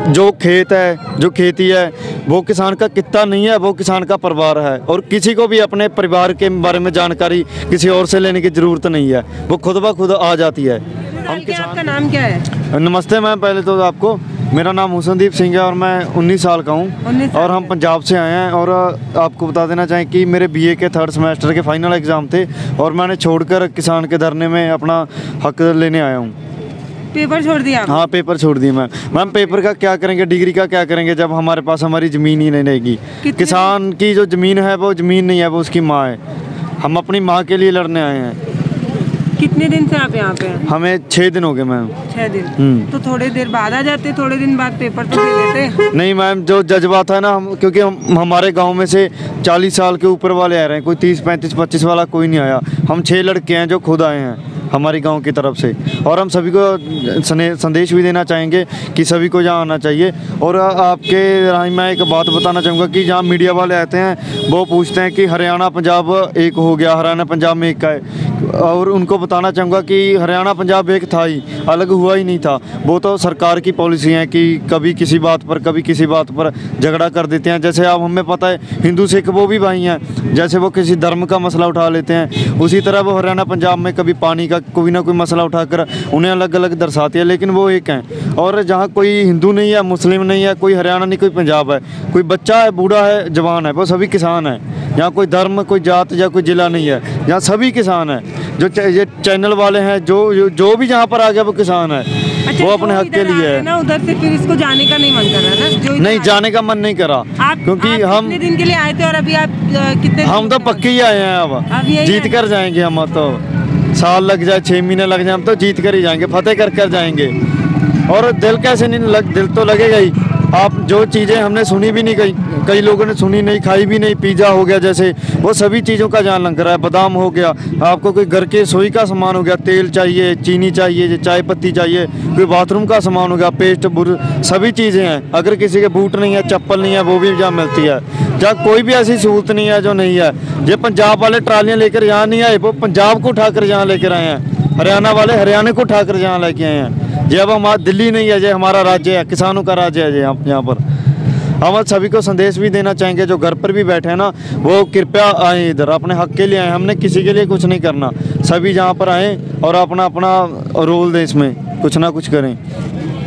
जो खेत है, जो खेती है, वो किसान का कितना नहीं है, वो किसान का परिवार है। और किसी को भी अपने परिवार के बारे में जानकारी किसी और से लेने की ज़रूरत नहीं है, वो खुद ब खुद आ जाती है। हम किसान। आपका नाम क्या है? नमस्ते मैम, पहले तो आपको मेरा नाम हुसनदीप सिंह है और मैं 19 साल का हूँ और हम पंजाब से आए हैं। और आपको बता देना चाहें कि मेरे बीए के 3rd सेमेस्टर के फाइनल एग्ज़ाम थे और मैंने छोड़कर किसान के धरने में अपना हक लेने आया हूँ। पेपर छोड़ दिया? हाँ, पेपर छोड़ दिए मैम। पेपर का क्या करेंगे, डिग्री का क्या करेंगे जब हमारे पास हमारी ज़मीन ही नहीं रहेगी। किसान की जो ज़मीन है वो ज़मीन नहीं है, वो उसकी माँ है। हम अपनी माँ के लिए लड़ने आए हैं। कितने दिन से आप यहाँ पे हैं? हमें 6 दिन हो गए मैम। 6 दिन? तो थोड़े देर बाद आ जाते, थोड़े दिन बाद पेपर तो दे देते। नहीं मैम, जो जज्बात है ना, हम क्योंकि हमारे गांव में से 40 साल के ऊपर वाले आ रहे हैं, कोई 30, 35, 25 वाला कोई नहीं आया। हम 6 लड़के हैं जो खुद आए हैं हमारी गांव की तरफ से। और हम सभी को संदेश भी देना चाहेंगे कि सभी को यहाँ आना चाहिए। और आपके राय में एक बात बताना चाहूँगा कि जहाँ मीडिया वाले आते हैं वो पूछते हैं कि हरियाणा पंजाब एक हो गया, हरियाणा पंजाब में एक का है। और उनको बताना चाहूँगा कि हरियाणा पंजाब एक था ही, अलग हुआ ही नहीं था। वो तो सरकार की पॉलिसी है कि कभी किसी बात पर कभी किसी बात पर झगड़ा कर देते हैं। जैसे अब हमें पता है हिंदू सिख वो भी भाई हैं, जैसे वो किसी धर्म का मसला उठा लेते हैं, उसी तरह वो हरियाणा पंजाब में कभी पानी का कोई ना कोई मसला उठाकर उन्हें अलग अलग दर्शाती है, लेकिन वो एक हैं। और जहाँ कोई हिंदू नहीं है, मुस्लिम नहीं है, कोई हरियाणा नहीं, कोई पंजाब है, कोई बच्चा है, बूढ़ा है, जवान है, वो सभी किसान हैं। यहाँ कोई धर्म, कोई जात या कोई जिला नहीं है, यहाँ सभी किसान हैं। जो ये चैनल वाले हैं, जो भी जहाँ पर आ गया वो किसान है। अच्छा, वो अपने हक के लिए है ना। उधर से फिर इसको जाने का नहीं मन कर रहा ना? जो नहीं, जाने का मन नहीं करा। क्योंकि हम कितने दिन के लिए आए थे और अभी आप कितने? हम तो पक्के ही आए हैं। अब जीत कर जाएंगे हम, तो साल लग जाए, 6 महीने लग जाए, हम तो जीत कर ही जाएंगे, फतेह कर जाएंगे। और दिल कैसे नहीं दिल तो लगेगा ही। आप जो चीज़ें हमने सुनी भी नहीं, कई लोगों ने सुनी नहीं, खाई भी नहीं, पिज़्ज़ा हो गया जैसे, वो सभी चीज़ों का जान लग रहा है। बादाम हो गया, आपको कोई घर के रसोई का सामान हो गया, तेल चाहिए, चीनी चाहिए, चाय पत्ती चाहिए, कोई बाथरूम का सामान हो गया, पेस्ट सभी चीज़ें हैं। अगर किसी के बूट नहीं है, चप्पल नहीं है, वो भी जहाँ मिलती है। जहाँ कोई भी ऐसी सहूलत नहीं है जो नहीं है। ये पंजाब वाले ट्रालियाँ लेकर यहाँ नहीं आए, वो पंजाब को उठाकर यहाँ लेकर आए हैं। हरियाणा वाले हरियाणा को उठाकर यहाँ लेके आए हैं। ये अब हमारा दिल्ली नहीं है, ये हमारा राज्य है, किसानों का राज्य है। यहाँ पर हम सभी को संदेश भी देना चाहेंगे, जो घर पर भी बैठे हैं ना, वो कृपया आए इधर, अपने हक के लिए आए। हमने किसी के लिए कुछ नहीं करना, सभी जहाँ पर आएँ और अपना अपना रोल दें, इसमें कुछ ना कुछ करें।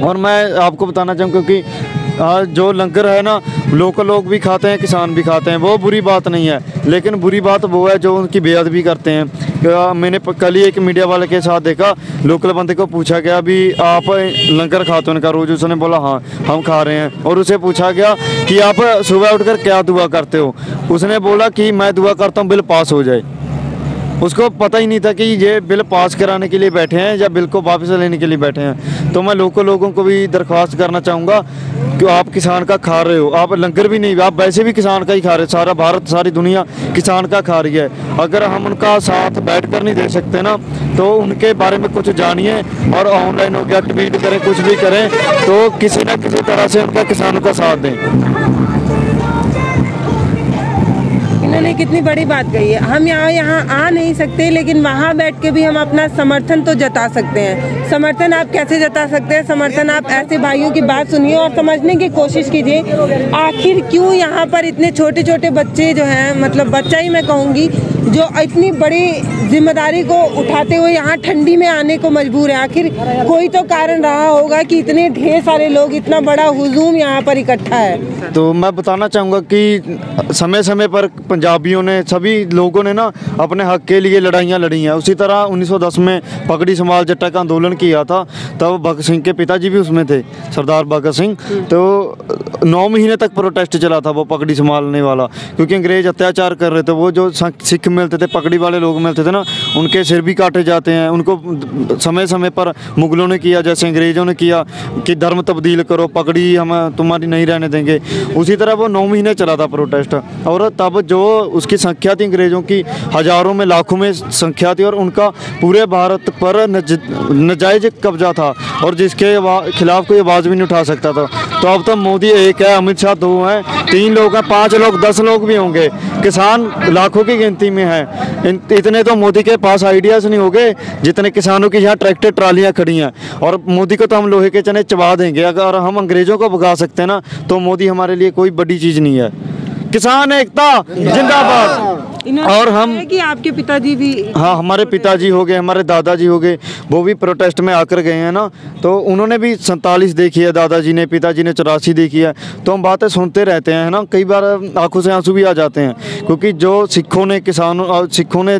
और मैं आपको बताना चाहूँ, क्योंकि जो लंगर है ना, लोकल लोग भी खाते हैं, किसान भी खाते हैं, वो बुरी बात नहीं है। लेकिन बुरी बात वो है जो उनकी बेअदबी करते हैं। मैंने कल ही एक मीडिया वाले के साथ देखा, लोकल बंदे को पूछा गया भी आप लंगर खाते हो उनका रोज़? उसने बोला हाँ हम खा रहे हैं। और उसे पूछा गया कि आप सुबह उठकर क्या दुआ करते हो? उसने बोला कि मैं दुआ करता हूँ बिल पास हो जाए। उसको पता ही नहीं था कि ये बिल पास कराने के लिए बैठे हैं या बिल को वापस लेने के लिए बैठे हैं। तो मैं लोगों को भी दरख्वास्त करना चाहूँगा कि आप किसान का खा रहे हो, आप लंगर भी नहीं, आप वैसे भी किसान का ही खा रहे हो। सारा भारत, सारी दुनिया किसान का खा रही है। अगर हम उनका साथ बैठकर नहीं दे सकते ना, तो उनके बारे में कुछ जानिए और ऑनलाइन हो गया, ट्वीट करें, कुछ भी करें, तो किसी न किसी तरह से उनका किसानों का साथ दें। इन्होंने कितनी बड़ी बात कही है। हम यहाँ आ नहीं सकते, लेकिन वहाँ बैठ के भी हम अपना समर्थन तो जता सकते हैं। समर्थन आप कैसे जता सकते हैं? समर्थन आप ऐसे भाइयों की बात सुनिए और समझने की कोशिश कीजिए, आखिर क्यों यहाँ पर इतने छोटे छोटे बच्चे जो हैं, मतलब बच्चा ही मैं कहूँगी, जो इतनी बड़ी जिम्मेदारी को उठाते हुए यहाँ ठंडी में आने को मजबूर है। आखिर कोई तो कारण रहा होगा कि इतने ढेर सारे लोग, इतना बड़ा हुजूम यहाँ पर इकट्ठा है। तो मैं बताना चाहूँगा कि समय समय पर पंजाबियों ने, सभी लोगों ने ना अपने हक के लिए लड़ाइयाँ लड़ी हैं। उसी तरह 1910 में पगड़ी संभाल जट्टा का आंदोलन किया था, तब भगत सिंह के पिताजी भी उसमें थे, सरदार भगत सिंह। तो 9 महीने तक प्रोटेस्ट चला था वो पगड़ी संभालने वाला, क्योंकि अंग्रेज अत्याचार कर रहे थे। वो जो सिख मिलते थे, पगड़ी वाले लोग मिलते थे ना, उनके सिर भी काटे जाते हैं। उनको समय समय पर मुगलों ने किया, जैसे अंग्रेज़ों ने किया कि धर्म तब्दील करो, पगड़ी हम तुम्हारी नहीं रहने देंगे। उसी तरह वो 9 महीने चला था प्रोटेस्ट। और तब जो उसकी संख्या थी अंग्रेज़ों की, हज़ारों में, लाखों में संख्या थी, और उनका पूरे भारत पर नाजायज कब्जा था, और जिसके खिलाफ कोई आवाज़ भी नहीं उठा सकता था। तो अब तो मोदी एक है, अमित शाह 2 हैं, 3 लोग हैं, 5 लोग, 10 लोग भी होंगे, किसान लाखों की गिनती में में हैं। इतने तो मोदी के पास आइडियाज़ नहीं होंगे जितने किसानों की यहाँ ट्रैक्टर ट्रालियाँ खड़ी हैं। और मोदी को तो हम लोहे के चने चबा देंगे। अगर हम अंग्रेज़ों को भगा सकते हैं ना, तो मोदी हमारे लिए कोई बड़ी चीज़ नहीं है। किसान एकता जिंदाबाद। और हम कि आपके पिताजी भी, हाँ, हमारे पिताजी हो गए, हमारे दादाजी हो गए, वो भी प्रोटेस्ट में आकर गए हैं ना, तो उन्होंने भी 47 देखी है, दादाजी ने, पिताजी ने 84 देखी है। तो हम बातें सुनते रहते हैं ना, कई बार आंखों से आंसू भी आ जाते हैं, क्योंकि जो सिखों ने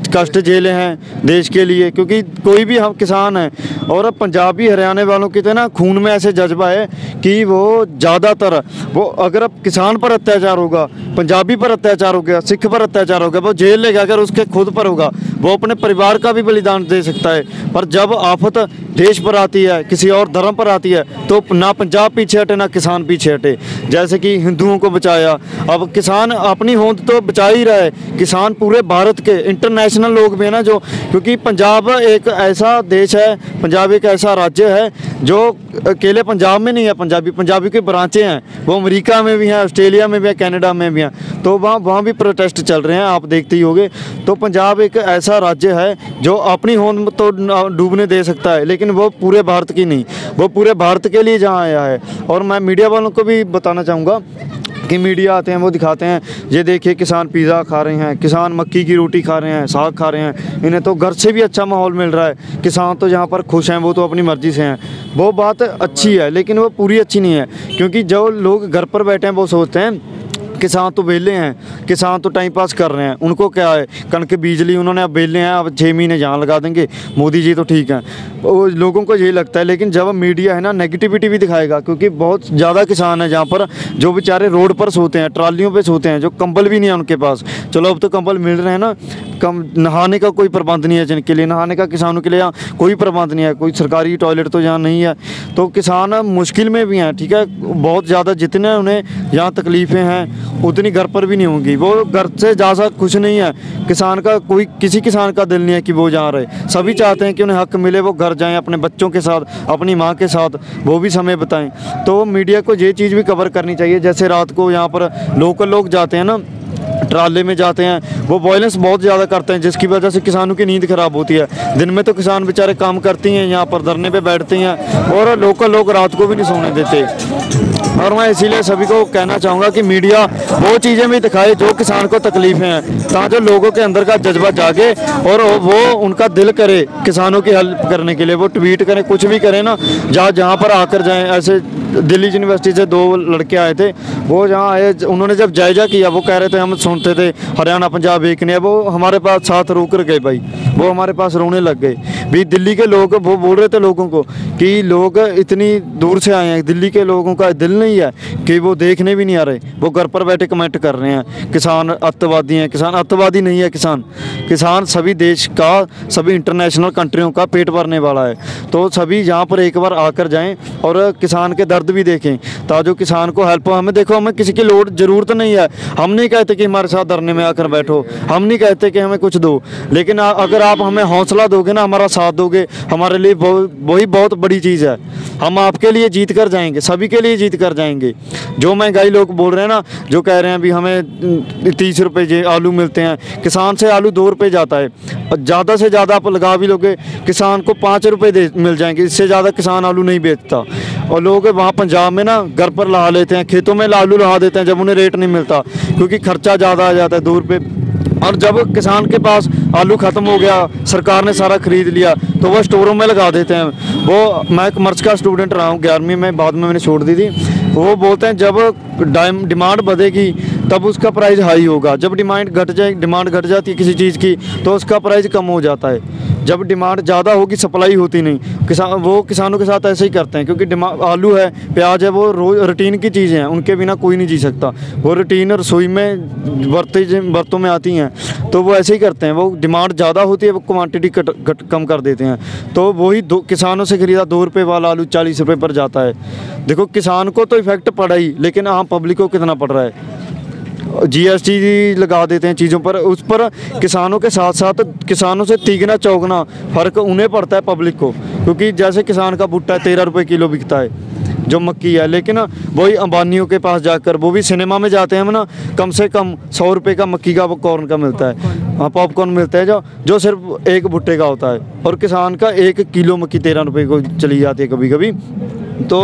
कष्ट झेले हैं देश के लिए, क्योंकि कोई भी हम किसान है। और पंजाबी हरियाणा वालों के ना खून में ऐसे जज्बा है कि वो ज़्यादातर वो अगर अब किसान पर अत्याचार होगा, पंजाबी पर अत्याचार हो गया, सिख पर अत्याचार होगा, वो जेल लेगा। अगर उसके खुद पर होगा, वो अपने परिवार का भी बलिदान दे सकता है। पर जब आफत देश पर आती है, किसी और धर्म पर आती है, तो ना पंजाब पीछे हटे ना किसान पीछे हटे। जैसे कि हिंदुओं को बचाया, अब किसान अपनी होंद तो बचा ही रहा है, किसान पूरे भारत के इंटरनेशनल लोग भी है ना, जो, क्योंकि पंजाब एक ऐसा देश है, पंजाब एक ऐसा राज्य है जो अकेले पंजाब में नहीं है। पंजाबी की ब्रांचें हैं, वो अमेरिका में भी हैं, ऑस्ट्रेलिया में भी हैं, कनाडा में भी हैं। तो वहाँ भी प्रोटेस्ट चल रहे हैं, आप देखते ही होंगे। तो पंजाब एक ऐसा राज्य है जो अपनी होंद तो डूबने दे सकता है, लेकिन वो पूरे भारत की नहीं, वो पूरे भारत के लिए जहाँ आया है। और मैं मीडिया वालों को भी बताना चाहूँगा कि मीडिया आते हैं, वो दिखाते हैं, ये देखिए किसान पिज़्ज़ा खा रहे हैं, किसान मक्की की रोटी खा रहे हैं, साग खा रहे हैं, इन्हें तो घर से भी अच्छा माहौल मिल रहा है, किसान तो जहाँ पर खुश हैं, वो तो अपनी मर्ज़ी से हैं। वो बात अच्छी है, लेकिन वो पूरी अच्छी नहीं है, क्योंकि जो लोग घर पर बैठे हैं वो सोचते हैं किसान तो बेले हैं, किसान तो टाइम पास कर रहे हैं, उनको क्या है, कणक बीज ली उन्होंने, अब बेले हैं, अब 6 महीने जहाँ लगा देंगे, मोदी जी तो ठीक हैं, वो लोगों को यही लगता है। लेकिन जब मीडिया है ना नेगेटिविटी भी दिखाएगा, क्योंकि बहुत ज़्यादा किसान है जहाँ पर जो बेचारे रोड पर सोते हैं, ट्रालियों पे सोते हैं, जो कंबल भी नहीं है उनके पास। चलो अब तो कंबल मिल रहे हैं ना, कम नहाने का कोई प्रबंध नहीं है जिनके लिए, नहाने का किसानों के लिए यहाँ कोई प्रबंध नहीं है, कोई सरकारी टॉयलेट तो यहाँ नहीं है। तो किसान मुश्किल में भी हैं, ठीक है, बहुत ज़्यादा, जितने उन्हें यहाँ तकलीफ़ें हैं उतनी घर पर भी नहीं होंगी। वो घर से ज़्यादा खुश नहीं है किसान का, कोई किसी किसान का दिल नहीं है कि वो जा रहे। सभी चाहते हैं कि उन्हें हक मिले, वो घर जाएं अपने बच्चों के साथ, अपनी माँ के साथ, वो भी समय बिताएं। तो मीडिया को ये चीज़ भी कवर करनी चाहिए। जैसे रात को यहाँ पर लोकल लोग जाते हैं ना, ट्राले में जाते हैं, वो वायलेंस बहुत ज़्यादा करते हैं, जिसकी वजह से किसानों की नींद ख़राब होती है। दिन में तो किसान बेचारे काम करती हैं, यहाँ पर धरने पे बैठते हैं, और लोकल लोग रात को भी नहीं सोने देते। और मैं इसीलिए सभी को कहना चाहूँगा कि मीडिया वो चीज़ें भी दिखाए जो किसान को तकलीफ़ें हैं, ताकि लोगों के अंदर का जज्बा जागे और वो उनका दिल करे किसानों की हेल्प करने के लिए। वो ट्वीट करें, कुछ भी करें ना, जहाँ पर आकर जाएं। ऐसे दिल्ली यूनिवर्सिटी से 2 लड़के आए थे, वो जहाँ आए, उन्होंने जब जायज़ा किया, वो कह रहे थे हम सुनते थे हरियाणा पंजाब एक नहीं है, वो हमारे पास साथ रुक गए भाई, वो हमारे पास रोने लग गए भी। दिल्ली के लोग वो बोल रहे थे लोगों को कि लोग इतनी दूर से आए हैं, दिल्ली के लोगों का दिल नहीं है कि वो देखने भी नहीं आ रहे, वो घर पर बैठे कमेंट कर रहे हैं किसान अत्याचारी हैं। किसान अत्याचारी नहीं है, किसान सभी देश का, सभी इंटरनेशनल कंट्रियों का पेट भरने वाला है। तो सभी यहाँ पर एक बार आकर जाएं और किसान के दर्द भी देखें, ताकि किसान को हेल्प। हमें देखो, हमें किसी की लोड ज़रूरत नहीं है, हम नहीं कहते कि हमारे साथ धरने में आकर बैठो, हम नहीं कहते कि हमें कुछ दो, लेकिन अगर आप हमें हौसला दोगे ना, हमारा साथ दोगे, हमारे लिए वही बहुत बड़ी चीज़ है। हम आपके लिए जीत कर जाएंगे, सभी के लिए जीत कर जाएंगे। जो महंगाई लोग बोल रहे हैं ना, जो कह रहे हैं अभी हमें 30 रुपये आलू मिलते हैं, किसान से आलू 2 रुपये जाता है, और ज़्यादा से ज़्यादा आप लगा भी लोगे किसान को 5 रुपये मिल जाएंगे, इससे ज़्यादा किसान आलू नहीं बेचता। और लोग वहाँ पंजाब में ना घर पर लगा लेते हैं, खेतों में आलू लगा देते हैं जब उन्हें रेट नहीं मिलता, क्योंकि खर्चा ज़्यादा आ जाता है 2 रुपये। और जब किसान के पास आलू ख़त्म हो गया, सरकार ने सारा ख़रीद लिया, तो वह स्टोरों में लगा देते हैं। वो, मैं कॉमर्स का स्टूडेंट रहा हूँ 11वीं में, बाद में मैंने छोड़ दी थी। वो बोलते हैं जब डिमांड बढ़ेगी तब उसका प्राइस हाई होगा, जब डिमांड घट जाती है किसी चीज़ की तो उसका प्राइस कम हो जाता है। जब डिमांड ज़्यादा होगी, सप्लाई होती नहीं। किसानों के साथ ऐसे ही करते हैं, क्योंकि आलू है, प्याज है, वो रोज़ रूटीन की चीज़ें हैं, उनके बिना कोई नहीं जी सकता। वो रूटीन रसोई में बर्तों में आती हैं, तो वो ऐसे ही करते हैं। वो डिमांड ज़्यादा होती है, वो क्वांटिटी कम कर देते हैं। तो वही किसानों से ख़रीदा 2 रुपये वाला आलू 40 रुपये पर जाता है। देखो, किसान को तो इफेक्ट पड़ा ही, लेकिन आम पब्लिक को कितना पड़ रहा है। GST लगा देते हैं चीज़ों पर, उस पर किसानों के साथ साथ किसानों से तीगना चौगना फ़र्क उन्हें पड़ता है पब्लिक को, क्योंकि जैसे किसान का भुट्टा 13 रुपये किलो बिकता है, जो मक्की है, लेकिन वही अंबानियों के पास जाकर वो भी सिनेमा में जाते हैं ना, कम से कम 100 रुपये का मक्की का कॉर्न का मिलता है, हाँ पॉपकॉर्न मिलता है जो सिर्फ एक भुट्टे का होता है, और किसान का 1 किलो मक्की 13 रुपये को चली जाती है कभी कभी। तो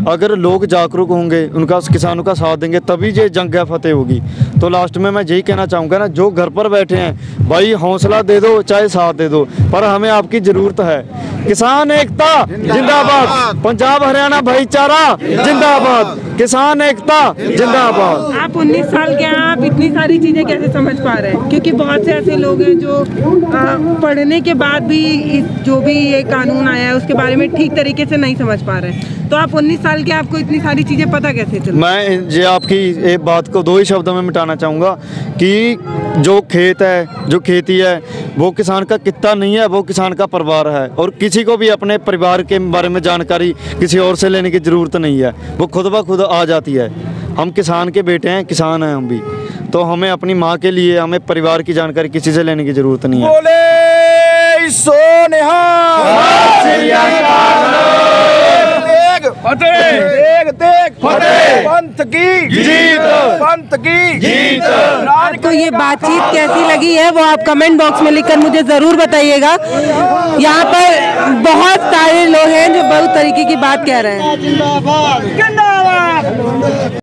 अगर लोग जागरूक होंगे, उनका किसानों का साथ देंगे, तभी ये जंग है फतेह होगी। तो लास्ट में मैं यही कहना चाहूँगा ना, जो घर पर बैठे हैं भाई हौसला दे दो चाहे साथ दे दो, पर हमें आपकी ज़रूरत है। किसान एकता जिंदाबाद, पंजाब हरियाणा भाईचारा जिंदाबाद, किसान एकता जिंदाबाद। आप 19 साल के हैं, आप इतनी सारी चीज़ें कैसे समझ पा रहे हैं? क्योंकि बहुत से ऐसे लोग हैं जो पढ़ने के बाद भी जो भी ये कानून आया है उसके बारे में ठीक तरीके से नहीं समझ पा रहे हैं। तो आप 19 साल के, आपको इतनी सारी चीज़ें पता कैसे चल? मैं ये आपकी एक बात को 2 ही शब्दों में मिटाना चाहूँगा कि जो खेत है, जो खेती है, वो किसान का कितना नहीं है, वो किसान का परिवार है। और किसी को भी अपने परिवार के बारे में जानकारी किसी और से लेने की ज़रूरत नहीं है, वो खुद ब खुद आ जाती है। हम किसान के बेटे हैं, किसान हैं हम भी, तो हमें अपनी माँ के लिए, हमें परिवार की जानकारी किसी से लेने की ज़रूरत नहीं है। बोले सोनिहाल, पंथ की जीत, पंथ की जीत। आपको ये बातचीत कैसी लगी है वो आप कमेंट बॉक्स में लिखकर मुझे ज़रूर बताइएगा। यहाँ पर बहुत सारे लोग हैं जो बहुत तरीके की बात कह रहे हैं।